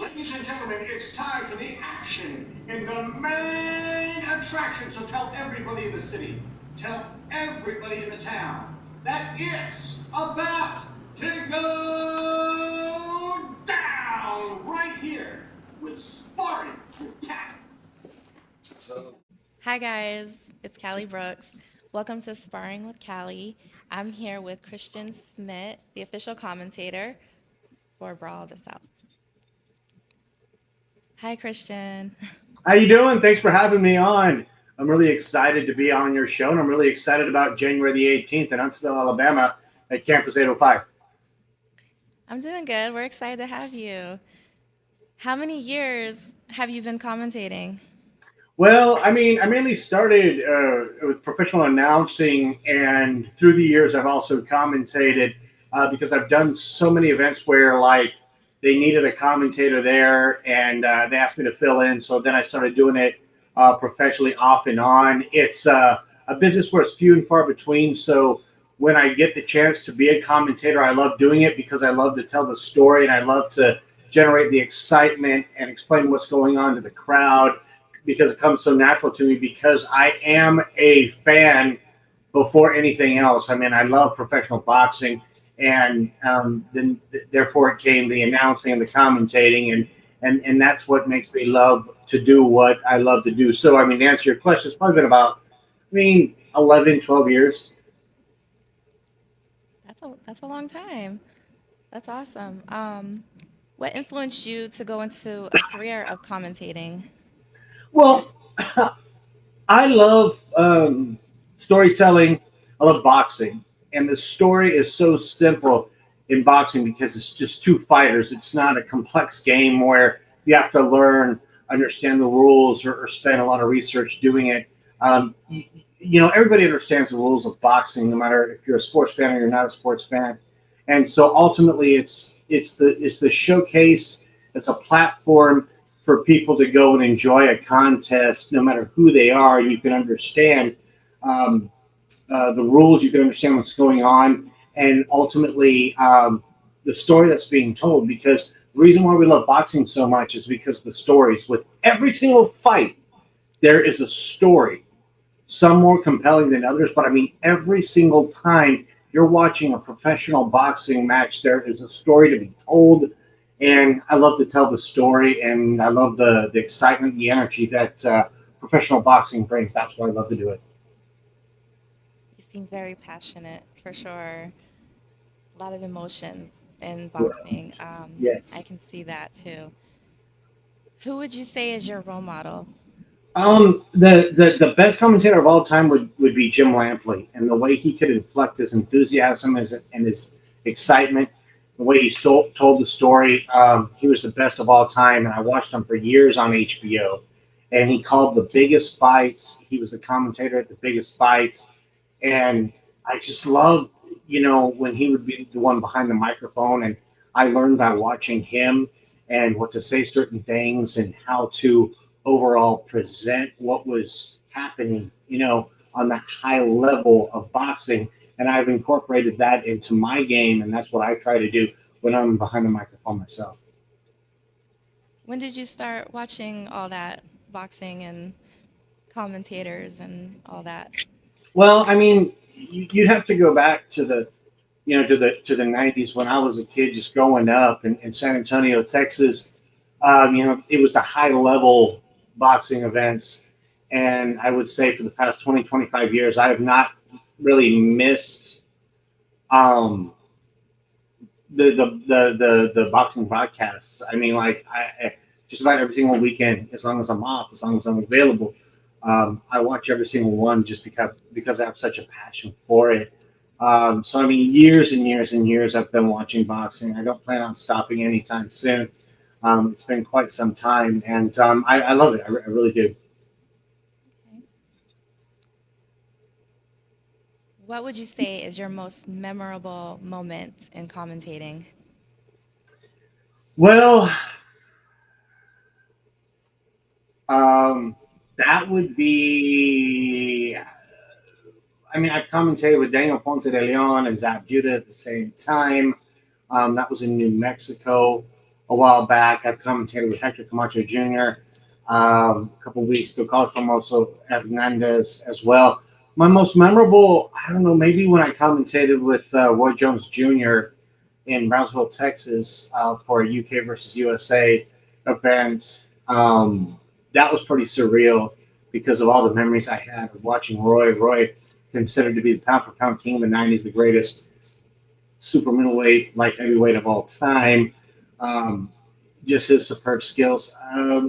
Ladies and gentlemen, it's time for the action in the main attraction. So tell everybody in the city, tell everybody in the town that it's about to go down right here with Sparring with Cat. Hi guys, it's Callie Brooks. Welcome to Sparring with Callie. I'm here with Christian Schmidt, the official commentator for Brawl of the South. Hi Christian. How you doing? Thanks for having me on. I'm really excited to be on your show, and I'm really excited about January the 18th in Huntsville, Alabama at Campus 805. I'm doing good. We're excited to have you. How many years have you been commentating? Well, I mainly started with professional announcing, and through the years, I've also commentated because I've done so many events where, like, they needed a commentator there, and they asked me to fill in. So then I started doing it professionally off and on. It's a business where it's few and far between. So when I get the chance to be a commentator, I love doing it because I love to tell the story and I love to generate the excitement and explain what's going on to the crowd because it comes so natural to me because I am a fan before anything else. I mean, I love professional boxing, and then therefore it came the announcing and the commentating, and that's what makes me love to do what I love to do. So, I mean, to answer your question, it's probably been about, 11, 12 years. That's a long time. That's awesome. What influenced you to go into a career of commentating? Well, I love storytelling. I love boxing, and the story is so simple in boxing because it's just two fighters. It's not a complex game where you have to learn, understand the rules, or spend a lot of research doing it. Everybody understands the rules of boxing, no matter if you're a sports fan or you're not a sports fan. And so ultimately, it's the showcase. It's a platform for people to go and enjoy a contest, no matter who they are. You can understand um, the rules. You can understand what's going on, and ultimately the story that's being told. Because the reason why we love boxing so much is because of the stories. With every single fight, there is a story. Some more compelling than others, but I mean, every single time you're watching a professional boxing match, there is a story to be told. And I love to tell the story, and I love the excitement, the energy that professional boxing brings. That's why I love to do it. You seem very passionate, for sure. A lot of emotions in Yeah. boxing. I Yes. can see that too. Who would you say is your role model? The best commentator of all time would be Jim Lampley, and the way he could inflect his enthusiasm and his excitement, the way he told the story. He was the best of all time, and I watched him for years on HBO. And he called the biggest fights. He was a commentator at the biggest fights, and I just loved, when he would be the one behind the microphone, and I learned by watching him and what to say certain things and how to overall present what was happening, on that high level of boxing. And I've incorporated that into my game, and that's what I try to do when I'm behind the microphone myself. When did you start watching all that boxing and commentators and all that? Well, I mean, you'd have to go back to the 90s when I was a kid, just growing up in San Antonio, Texas. It was the high level boxing events, and I would say for the past 20, 25 years, I have not really missed um, the boxing broadcasts. I mean, like just about every single weekend, as long as I'm off, as long as I'm available, I watch every single one just because I have such a passion for it. So I mean, years and years and years I've been watching boxing. I don't plan on stopping anytime soon. It's been quite some time, and I love it. I really do. Okay. What would you say is your most memorable moment in commentating? Well, um, that would be. I mean, I've commentated with Daniel Ponce de Leon and Zab Judah at the same time. That was in New Mexico. a while back. I've commentated with Hector Camacho Jr. A couple weeks ago. College Formoso Hernandez as well. My most memorable, I don't know, maybe when I commentated with Roy Jones Jr. in Brownsville, Texas, for a UK versus USA event. That was pretty surreal because of all the memories I had of watching Roy. Roy, considered to be the pound for pound king of the 90s, the greatest super middleweight, light heavyweight of all time. Just his superb skills.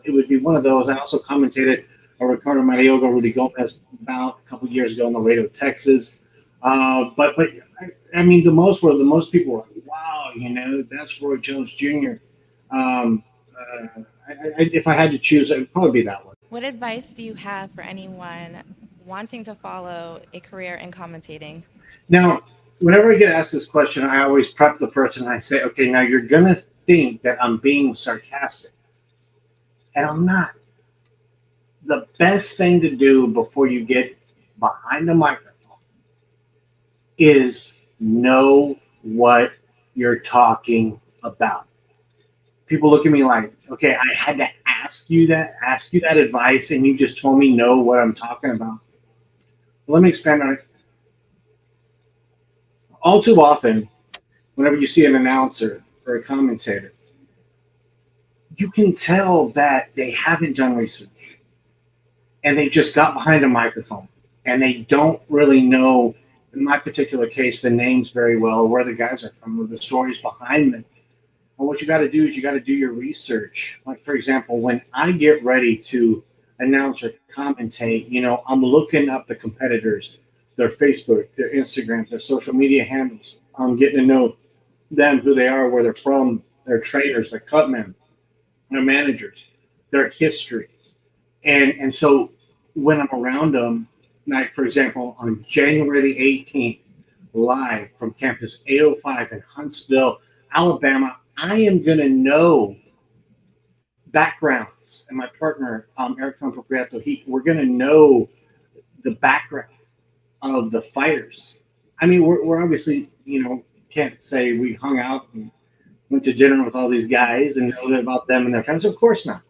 It would be one of those. I also commentated a Ricardo Mariogo, Rudy Gomez bout a couple years ago in Laredo, Texas. But I mean, the most people were like, wow, that's Roy Jones Jr. If I had to choose, it would probably be that one. What advice do you have for anyone wanting to follow a career in commentating? Now, whenever I get asked this question, I always prep the person. I say, okay, now you're going to think that I'm being sarcastic. And I'm not. The best thing to do before you get behind the microphone is know what you're talking about. People look at me like, okay, I had to ask you that advice, and you just told me know what I'm talking about. Well, let me expand on it. All too often, whenever you see an announcer or a commentator, you can tell that they haven't done research and they just got behind a microphone and they don't really know, in my particular case, the names very well, where the guys are from, or the stories behind them. And what you got to do is you got to do your research. Like, for example, when I get ready to announce or commentate, I'm looking up the competitors, their Facebook, their Instagram, their social media handles. I'm getting to know them, who they are, where they're from, their trainers, their cutmen, their managers, their history. And so when I'm around them, like, for example, on January the 18th, live from Campus 805 in Huntsville, Alabama, I am going to know backgrounds. And my partner, Eric Santo Prieto, we're going to know the background of the fighters. I mean, we're obviously, can't say we hung out and went to dinner with all these guys and know about them and their friends. Of course not.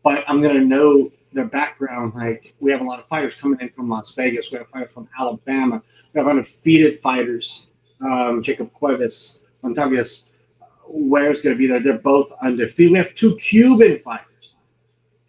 But I'm going to know their background. Like, we have a lot of fighters coming in from Las Vegas. We have fighters from Alabama. We have undefeated fighters. Jacob Cuevas, Montavious Ware's going to be there. They're both undefeated. We have 2 Cuban fighters.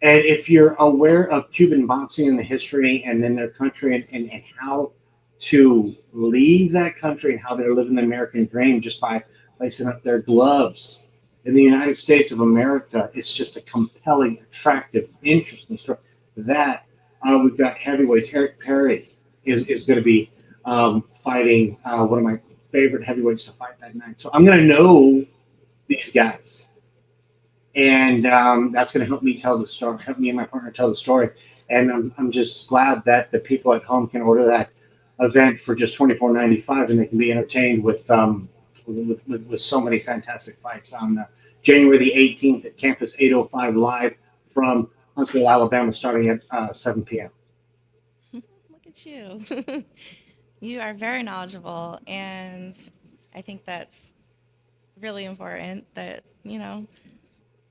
And if you're aware of Cuban boxing and the history and then their country and how to leave that country and how they're living the American dream just by lacing up their gloves in the United States of America, it's just a compelling, attractive, interesting story. That we've got heavyweights. Eric Perry is going to be fighting one of my favorite heavyweights to fight that night. So I'm going to know these guys. And that's going to help me tell the story, help me and my partner tell the story. And I'm just glad that the people at home can order that event for just $24.95, and they can be entertained with so many fantastic fights on January the 18th at Campus 805 live from Huntsville, Alabama, starting at 7 p.m. Look at you. You are very knowledgeable, and I think that's really important that,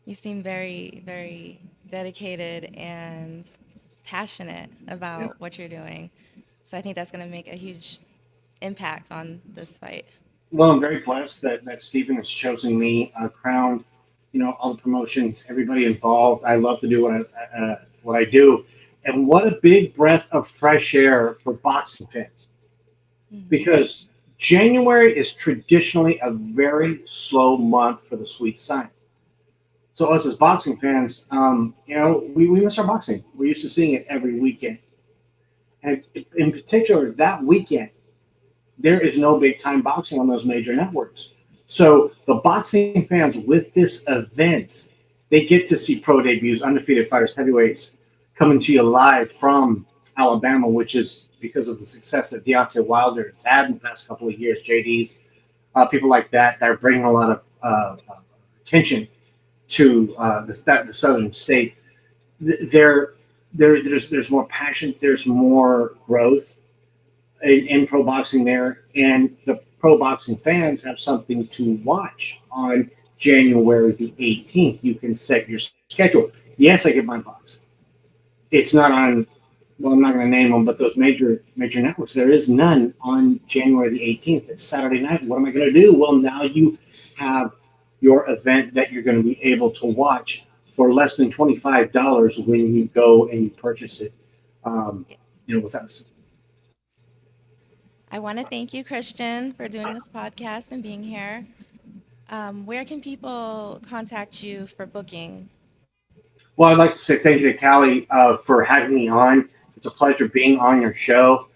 you seem very, very dedicated and passionate about what you're doing. So I think that's going to make a huge impact on this fight. Well, I'm very blessed that Stephen has chosen me, Crowned, all the promotions, everybody involved. I love to do what I do. And what a big breath of fresh air for boxing fans. Mm-hmm. Because January is traditionally a very slow month for the sweet science. So us as boxing fans, we miss our boxing. We're used to seeing it every weekend. And in particular, that weekend, there is no big-time boxing on those major networks. So the boxing fans with this event, they get to see pro debuts, undefeated fighters, heavyweights coming to you live from Alabama, which is because of the success that Deontay Wilder has had in the past couple of years. JD's, people like that are bringing a lot of attention to the southern state. There's more passion, there's more growth in pro boxing there, and the pro boxing fans have something to watch on January the 18th. You can set your schedule. Yes, I get my box. It's not on, well, I'm not going to name them, but those major networks, there is none on January the 18th. It's Saturday night. What am I going to do? Well, now you have your event that you're going to be able to watch for less than $25 when you go and you purchase it, with us. I want to thank you, Christian, for doing this podcast and being here. Where can people contact you for booking? Well, I'd like to say thank you to Callie for having me on. It's a pleasure being on your show.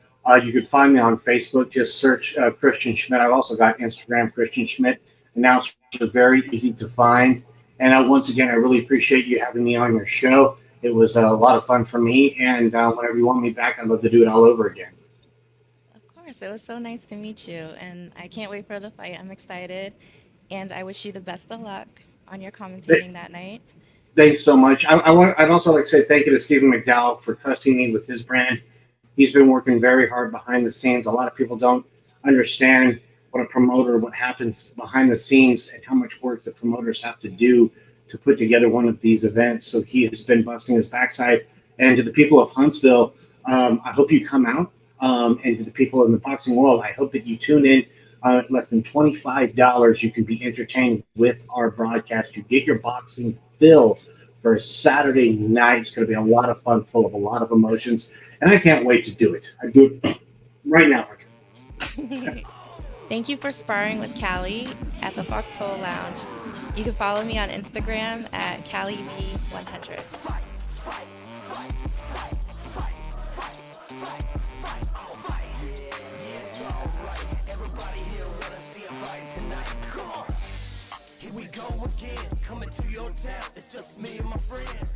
You can find me on Facebook. Just search Christian Schmidt. I've also got Instagram, Christian Schmidt. Announcements are very easy to find. And once again, I really appreciate you having me on your show. It was a lot of fun for me. And whenever you want me back, I'd love to do it all over again. Of course, it was so nice to meet you. And I can't wait for the fight. I'm excited. And I wish you the best of luck on your commentating that night. Thanks so much. I'd also like to say thank you to Stephen McDowell for trusting me with his brand. He's been working very hard behind the scenes. A lot of people don't understand what a promoter, what happens behind the scenes, and how much work the promoters have to do to put together one of these events. So he has been busting his backside. And to the people of Huntsville, I hope you come out. And to the people in the boxing world, I hope that you tune in. At less than $25, you can be entertained with our broadcast. You get your boxing fill for a Saturday night. It's going to be a lot of fun, full of a lot of emotions, and I can't wait to do it. I do it right now. Thank you for sparring with Callie at the Foxhole Lounge. You can follow me on Instagram at CallieB100. Here we go again, coming to your town. It's just me and my friends.